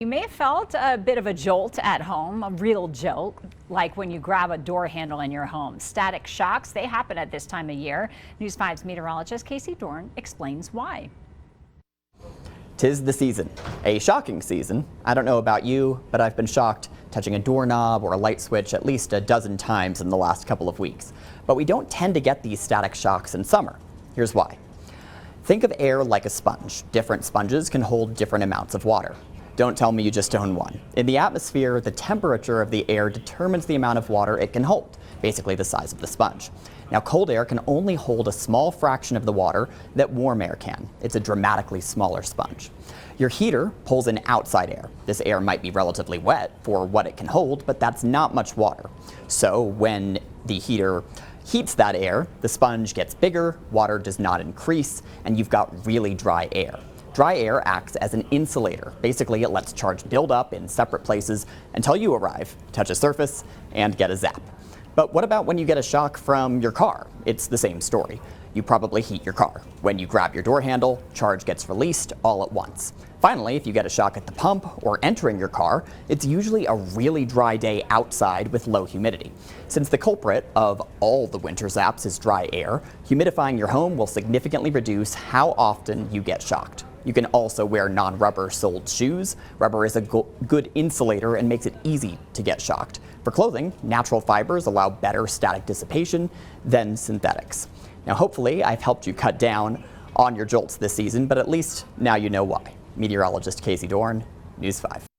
You may have felt a bit of a jolt at home, a real jolt, like when you grab a door handle in your home. Static shocks, they happen at this time of year. News 5's meteorologist Casey Dorn explains why. 'Tis the season, a shocking season. I don't know about you, but I've been shocked touching a doorknob or a light switch at least a dozen times in the last couple of weeks. But we don't tend to get these static shocks in summer. Here's why. Think of air like a sponge. Different sponges can hold different amounts of water. Don't tell me you just own one. In the atmosphere, the temperature of the air determines the amount of water it can hold, basically the size of the sponge. Now, cold air can only hold a small fraction of the water that warm air can. It's a dramatically smaller sponge. Your heater pulls in outside air. This air might be relatively wet for what it can hold, but that's not much water. So when the heater heats that air, the sponge gets bigger, water does not increase, and you've got really dry air. Dry air acts as an insulator. Basically, it lets charge build up in separate places until you arrive, touch a surface, and get a zap. But what about when you get a shock from your car? It's the same story. You probably heat your car. When you grab your door handle, charge gets released all at once. Finally, if you get a shock at the pump or entering your car, it's usually a really dry day outside with low humidity. Since the culprit of all the winter zaps is dry air, humidifying your home will significantly reduce how often you get shocked. You can also wear non-rubber soled shoes. Rubber is a good insulator and makes it easy to get shocked. For clothing, natural fibers allow better static dissipation than synthetics. Now, hopefully, I've helped you cut down on your jolts this season, but at least now you know why. Meteorologist Casey Dorn, News 5.